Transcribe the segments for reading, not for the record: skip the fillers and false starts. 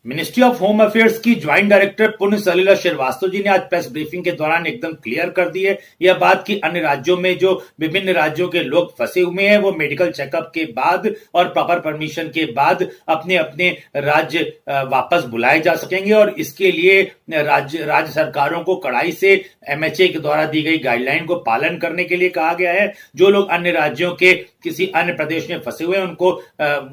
Ministry of home affairs की joint director पुण्य सलिला श्रीवास्तव जी ने आज प्रेस ब्रीफिंग के दौरान एकदम क्लियर कर दी है यह बात कि अन्य राज्यों में जो विभिन्न राज्यों के लोग फंसे हुए हैं वो मेडिकल चेकअप के बाद और प्रॉपर परमिशन के बाद अपने अपने राज्य वापस बुलाए जा सकेंगे और इसके लिए राज्य सरकारों को कड़ाई से एमएचए के द्वारा दी गई गाइडलाइन को पालन करने के लिए कहा गया है। जो लोग अन्य राज्यों के किसी अन्य प्रदेश में फंसे हुए हैं उनको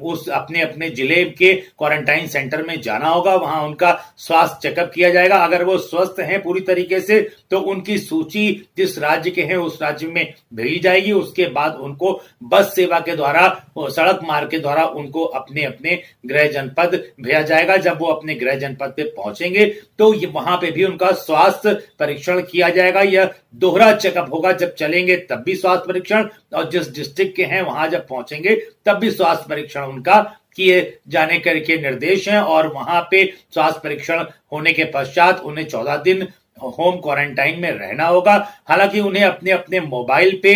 उस अपने अपने जिले के क्वारंटाइन सेंटर में जाना होगा, वहां उनका स्वास्थ्य चेकअप किया जाएगा। अगर वो स्वस्थ हैं पूरी तरीके से तो उनकी सूची जिस राज्य के हैं उस राज्य में भेजी जाएगी। उसके बाद उनको बस सेवा के द्वारा सड़क मार्ग के द्वारा उनको अपने अपने गृह जनपद भेजा जाएगा। जब वो अपने गृह जनपद पे पहुंचेंगे तो वहां पे भी उनका स्वास्थ्य परीक्षण किया जाएगा। यह दोहरा चेकअप होगा, जब चलेंगे तब भी स्वास्थ्य परीक्षण और जिस डिस्ट्रिक्ट के हैं वहां जब पहुंचेंगे तब भी स्वास्थ्य परीक्षण उनका किए जाने के निर्देश हैं और वहां पे स्वास्थ्य परीक्षण होने के पश्चात उन्हें 14 दिन होम क्वारंटाइन में रहना होगा। हालांकि उन्हें अपने अपने मोबाइल पे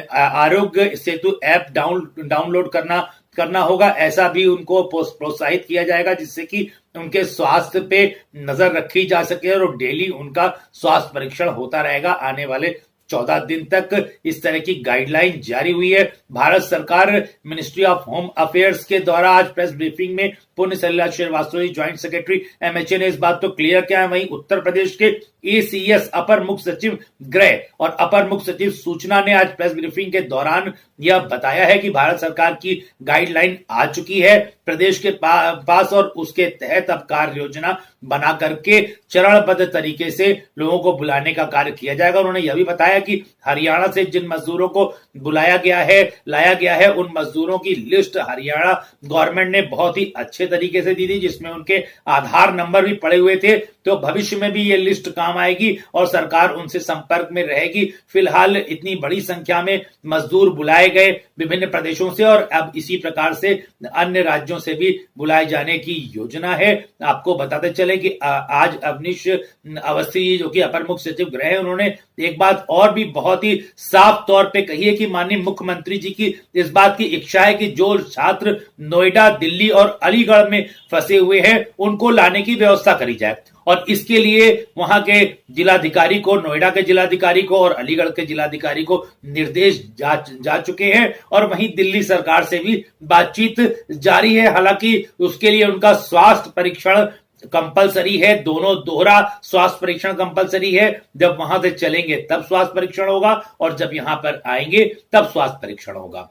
आरोग्य सेतु ऐप डाउनलोड करना होगा। ऐसा भी उनको प्रोत्साहित किया जाएगा जिससे कि उनके स्वास्थ्य पे नजर रखी जा सके और डेली उनका स्वास्थ्य परीक्षण होता रहेगा। आने वाले 14 दिन तक इस तरह की गाइडलाइन जारी हुई है। भारत सरकार मिनिस्ट्री ऑफ होम अफेयर्स के द्वारा आज प्रेस ब्रीफिंग में Punya Salila Srivastava joint secretary MHA ने इस बात को क्लियर किया है। वहीं उत्तर प्रदेश के एसीएस अपर मुख्य सचिव गृह और अपर मुख्य सचिव सूचना ने आज प्रेस ब्रीफिंग के दौरान यह बताया है कि भारत सरकार की गाइडलाइन आ चुकी है प्रदेश के पास और उसके तहत अब कार्य योजना बना करके चरणबद्ध तरीके से लोगों को बुलाने का कार्य किया जाएगा। उन्होंने यह भी बताया कि हरियाणा से जिन मजदूरों को लाया गया है उन मजदूरों की लिस्ट हरियाणा गवर्नमेंट ने बहुत ही अच्छे तरीके से दी थी, जिसमें उनके आधार नंबर भी पड़े हुए थे। तो भविष्य में भी ये लिस्ट काम आएगी और सरकार उनसे संपर्क में रहेगी। फिलहाल इतनी बड़ी संख्या में मजदूर बुलाए गए विभिन्न प्रदेशों से और अब इसी प्रकार से अन्य राज्यों से भी बुलाए जाने की योजना है। आपको बताते चले कि आज अवनीश अवस्थी जो कि अपर मुख्य सचिव गृह है, उन्होंने एक बात और भी बहुत ही साफ तौर पे कही है कि माननीय मुख्यमंत्री जी की इस बात की इच्छा है कि जो छात्र नोएडा, दिल्ली और अलीगढ़ में फंसे हुए हैं उनको लाने की व्यवस्था करी जाए और इसके लिए वहां के जिलाधिकारी को, नोएडा के जिलाधिकारी को और अलीगढ़ के जिलाधिकारी को निर्देश जा चुके हैं और वहीं दिल्ली सरकार से भी बातचीत जारी है। हालांकि उसके लिए उनका स्वास्थ्य परीक्षण कंपलसरी है, दोनों दोहरा स्वास्थ्य परीक्षण कंपलसरी है। जब वहां से चलेंगे तब स्वास्थ्य परीक्षण होगा और जब यहां पर आएंगे तब स्वास्थ्य परीक्षण होगा।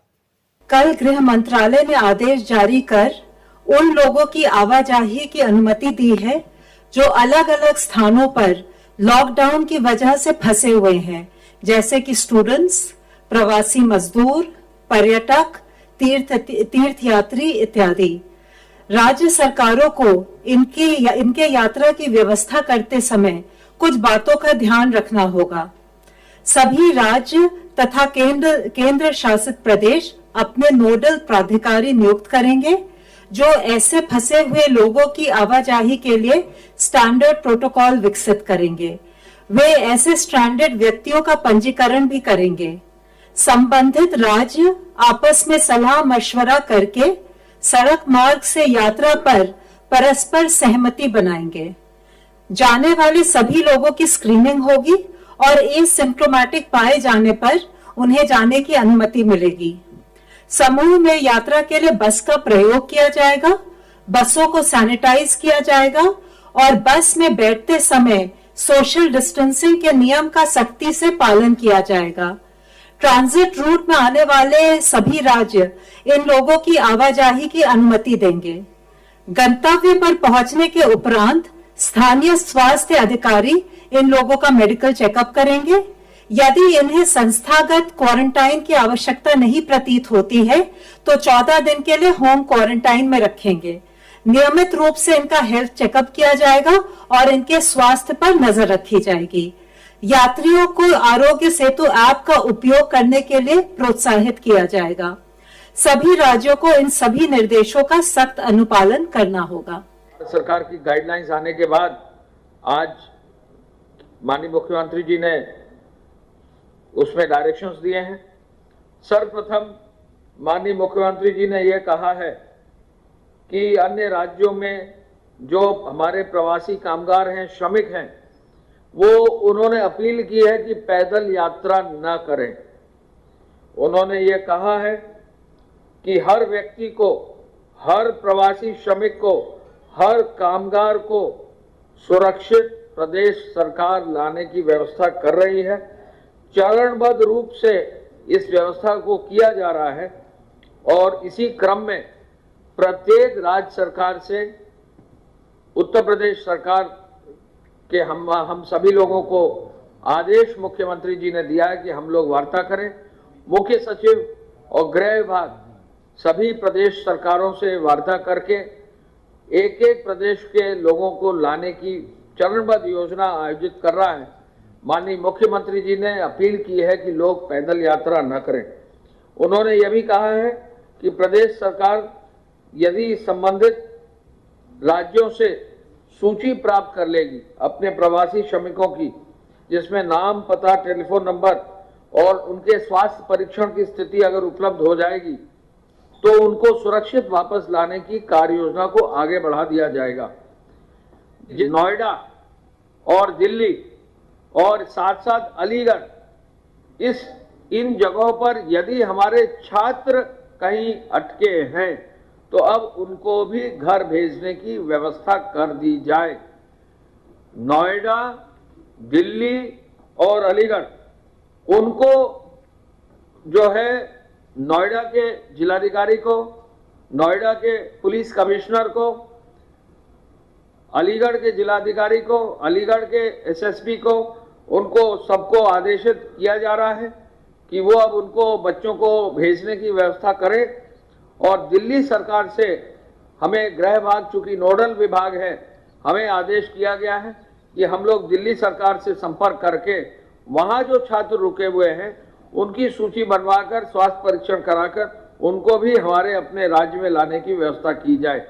कल गृह मंत्रालय ने आदेश जारी कर उन लोगों की आवाजाही की अनुमति दी है जो अलग अलग स्थानों पर लॉकडाउन की वजह से फंसे हुए हैं, जैसे कि स्टूडेंट्स, प्रवासी मजदूर, पर्यटक, तीर्थयात्री इत्यादि। राज्य सरकारों को इनके यात्रा की व्यवस्था करते समय कुछ बातों का ध्यान रखना होगा। सभी राज्य तथा केंद्र शासित प्रदेश अपने नोडल प्राधिकारी नियुक्त करेंगे जो ऐसे फंसे हुए लोगों की आवाजाही के लिए स्टैंडर्ड प्रोटोकॉल विकसित करेंगे। वे ऐसे स्ट्रैंडेड व्यक्तियों का पंजीकरण भी करेंगे। संबंधित राज्य आपस में सलाह मशवरा करके सड़क मार्ग से यात्रा पर परस्पर सहमति बनाएंगे। जाने वाले सभी लोगों की स्क्रीनिंग होगी और एसिम्प्टोमेटिक पाए जाने पर उन्हें जाने की अनुमति मिलेगी। समूह में यात्रा के लिए बस का प्रयोग किया जाएगा, बसों को सैनिटाइज किया जाएगा और बस में बैठते समय सोशल डिस्टेंसिंग के नियम का सख्ती से पालन किया जाएगा। ट्रांजिट रूट में आने वाले सभी राज्य इन लोगों की आवाजाही की अनुमति देंगे। गंतव्य पर पहुंचने के उपरांत स्थानीय स्वास्थ्य अधिकारी इन लोगों का मेडिकल चेकअप करेंगे। यदि इन्हें संस्थागत क्वारंटाइन की आवश्यकता नहीं प्रतीत होती है तो 14 दिन के लिए होम क्वारंटाइन में रखेंगे। नियमित रूप से इनका हेल्थ चेकअप किया जाएगा और इनके स्वास्थ्य पर नजर रखी जाएगी। यात्रियों को आरोग्य सेतु ऐप का उपयोग करने के लिए प्रोत्साहित किया जाएगा। सभी राज्यों को इन सभी निर्देशों का सख्त अनुपालन करना होगा। सरकार की गाइडलाइंस आने के बाद आज माननीय मुख्यमंत्री जी ने उसमें डायरेक्शंस दिए हैं। सर्वप्रथम माननीय मुख्यमंत्री जी ने यह कहा है कि अन्य राज्यों में जो हमारे प्रवासी कामगार हैं, श्रमिक हैं, वो उन्होंने अपील की है कि पैदल यात्रा न करें। उन्होंने ये कहा है कि हर व्यक्ति को, हर प्रवासी श्रमिक को, हर कामगार को सुरक्षित प्रदेश सरकार लाने की व्यवस्था कर रही है। चरणबद्ध रूप से इस व्यवस्था को किया जा रहा है और इसी क्रम में प्रत्येक राज्य सरकार से उत्तर प्रदेश सरकार के हम सभी लोगों को आदेश मुख्यमंत्री जी ने दिया है कि हम लोग वार्ता करें। मुख्य सचिव और गृह विभाग सभी प्रदेश सरकारों से वार्ता करके एक एक प्रदेश के लोगों को लाने की चरणबद्ध योजना आयोजित कर रहा है। माननीय मुख्यमंत्री जी ने अपील की है कि लोग पैदल यात्रा न करें। उन्होंने यह भी कहा है कि प्रदेश सरकार यदि संबंधित राज्यों से सूची प्राप्त कर लेगी अपने प्रवासी श्रमिकों की, जिसमें नाम, पता, टेलीफोन नंबर और उनके स्वास्थ्य परीक्षण की स्थिति अगर उपलब्ध हो जाएगी तो उनको सुरक्षित वापस लाने की कार्य योजना को आगे बढ़ा दिया जाएगा। नोएडा और दिल्ली और साथ साथ अलीगढ़, इन जगहों पर यदि हमारे छात्र कहीं अटके हैं तो अब उनको भी घर भेजने की व्यवस्था कर दी जाए। नोएडा, दिल्ली और अलीगढ़, उनको जो है नोएडा के जिलाधिकारी को, नोएडा के पुलिस कमिश्नर को, अलीगढ़ के जिलाधिकारी को, अलीगढ़ के एसएसपी को, उनको सबको आदेशित किया जा रहा है कि वो अब उनको बच्चों को भेजने की व्यवस्था करें। और दिल्ली सरकार से हमें गृह विभाग, चूंकि नोडल विभाग है, हमें आदेश किया गया है कि हम लोग दिल्ली सरकार से संपर्क करके वहां जो छात्र रुके हुए हैं उनकी सूची बनवाकर, स्वास्थ्य परीक्षण कराकर उनको भी हमारे अपने राज्य में लाने की व्यवस्था की जाए।